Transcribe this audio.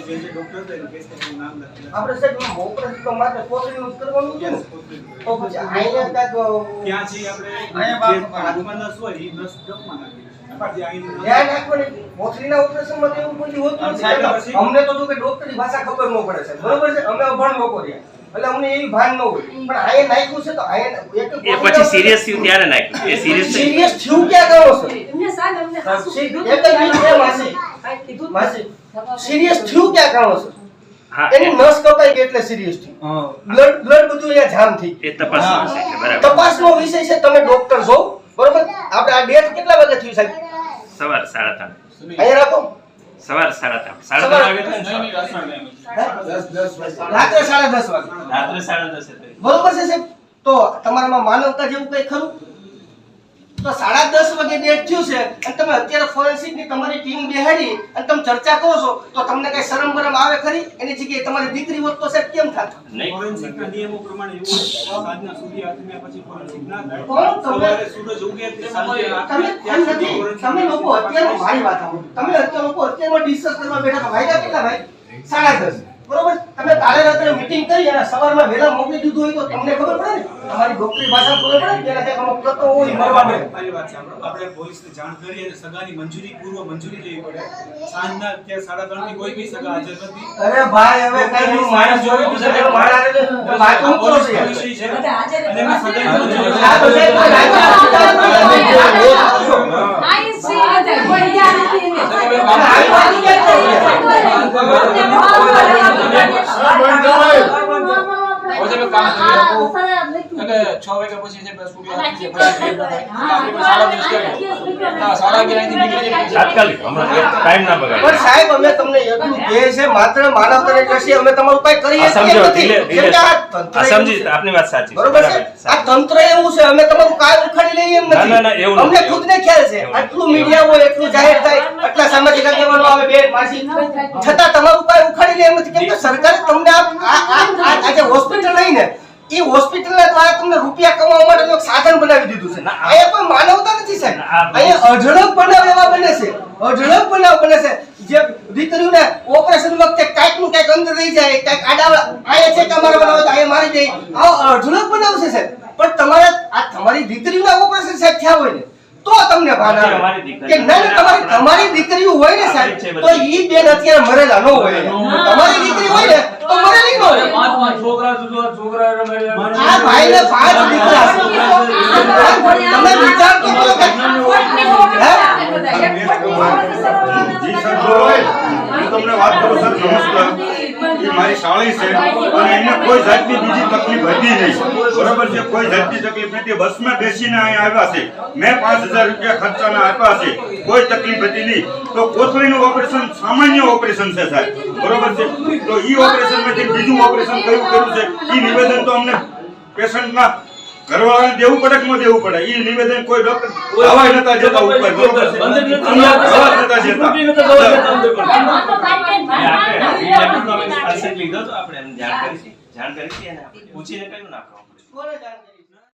જે ડોક્ટર હતા એનું કેસ નું નામ લખી આપણે સાહેબ ઓપરેશન તો માટે કોથળીનું જ કરવાનું છે ને તો પછી અહીંયા ત્યાં છે આપણે હાથમાં નસ હોય એ નસ ડોકમાં નાખી ધ્યાન રાખવાની કોથળીના ઓપરેશનમાં તો એવું કોઈ હોતું નથી અમને તો જો કે ડોક્ટરની ભાષા ખબર ન પડે છે બરોબર છે અમે અભણ લોકો રહ્યા એટલે અમને એવી ભાન ન હોય પણ આયે નાખ્યું છે તો આયે એ પછી સિરિયસ થયું ત્યારે નાખ્યું એ સિરિયસ થયું ક્યાં ગયો છે એમને સાહેબ અમને માસી સિરિયસ થયું ક્યાં ગયો છે હા એની નસ કપાઈ ગઈ એટલે સિરિયસ થયું બ્લડ બધું અહીંયા જામ થઈ એ તપાસનો વિષય છે બરાબર તપાસનો વિષય છે તમે ડોક્ટર છો બરોબર આપણે આ ડેટ કેટલા વાગે થયું સાહેબ સવાર 3:30 અહીંયા રાખો સવાર 3:30 3:30 વાગે રાત્રે 10:30 વાગે રાત્રે 10:30 બરોબર છે સાહેબ તો તમારામાં માનવતા જેવું કઈ ખરું તો 10:30 વાગે ડેટ થયું છે અને તમે અત્યારે ફોરેન્સિક ની તમારી ટીમ બેહાડી અને તમે ચર્ચા કરો છો તો તમને કઈ શરમ બરમ આવે ખરી એની જગ્યાએ તમારી દીકરી હોત તો સાહેબ કેમ થાત ફોરેન્સિક ના નિયમો પ્રમાણે એવું છે સાંજના સૂર્ય આથમ્યા પછી ફોરેન્સિક ના થાય કોણ સવારે સૂરજ ઉગે તે સાંજે તમે લોકો અત્યારે મારી વાત સાંભળો તમે અત્યારે લોકો અત્યારે ડિસ્કસ કરવા બેઠા તો વાયદા કેટલા ભાઈ 10:30 બરોબર તમે કાલે રાત્રે મીટિંગ કરી અને સવારમાં વહેલા મોકલી દીધું હોય તો તમને ખબર પડે ને તમારી ડોક્ટરી ભાષા ખબર પડે કે એના અમુક તત્વો હોય મરવા દે મારી વાત સાંભળો આપણે પોલીસને જાણ કરી અને સગાની મંજૂરી પૂર્વ મંજૂરી લેવી પડે સાંજના ત્યાં 3:30 ની કોઈ બી સગા હાજર નથી અરે ભાઈ હવે કઈ નું માણસ જોયું છે કે મારા વાત હું કરો છો અને એમાં સગાની મંજૂરી આ તો સાહેબ સાહેબ અમે તમને એટલું કહે છે માત્ર માનવતાની દ્રષ્ટિએ અમે તમારું કઈ કરીએ સમજી આપની વાત સાચી બરોબર છે આ તંત્ર એવું છે અમે તમારું કાય ઉખાડી લઈએ એમ નથી અમને ખુદને ખ્યાલ છે આટલું મીડિયા હોય એટલું જાહેર થાય આટલા સામાજિક આગેવાનો આવે બેન માસી છતાં તમારું કાય ઉખાડી લે એમ નથી કેમ કે સરકારે તમને આ જે હોસ્પિટલ નહીં ને એ હોસ્પિટલના દ્વારા તમને રૂપિયા કમાવા માટે એક સાધન બનાવી દીધું છે અહીંયા કોઈ માનવતા નથી સાહેબ અહીંયા અઢળક બનાવ એવા બને છે અઢળક બનાવ બને છે જે દીકરીઓને ઓપરેશન વખતે કાંઈક નું કાંઈક અંદર રહી જાય કાંઈક આડા અહીંયા છે તમારે બનાવે તો અહીંયા મારી જાય આવો અઢળક બનાવ છે સાહેબ પણ તમારે આ તમારી દીકરીઓના ઓપરેશન સાહેબ થયા હોય ને તો તમને ભાન આવે કે ના તમારી દીકરીઓ હોય ને સાહેબ તો ઈ બેન અત્યારે મરેલા ન હોય તમારી દીકરી હોય ને તો મરેલી ન હોય આ ભાઈને 5 દીકરા તમે વિચાર તો કરો કે તમને વાત કરું સર નમસ્કાર એ મારી સાળી છે અને એને કોઈ જાતની બીજી તકલીફ હતી નહીં બરાબર છે કોઈ જાતની તકલીફ નથી બસમાં બેસીને અહીં આવ્યા છે મેં 5000 રૂપિયા ખર્ચાના આપ્યા છે કોઈ તકલીફ હતી નહીં તો કોથળીનું ઓપરેશન સામાન્ય ઓપરેશન છે સાહેબ બરાબર છે તો ઈ ઓપરેશનમાંથી બીજું ઓપરેશન કયું કર્યું છે ઈ નિવેદન તો અમને પેશન્ટના ઘરવાળાને દેવું પડે કે ન દેવું પડે ઈ નિવેદન કોઈ ડોક્ટર દવા નતા દેતા ઉપર બરાબર છે દવા નતા દેતા જાણ કરી છે અને પૂછીને કયું નાખવું પડે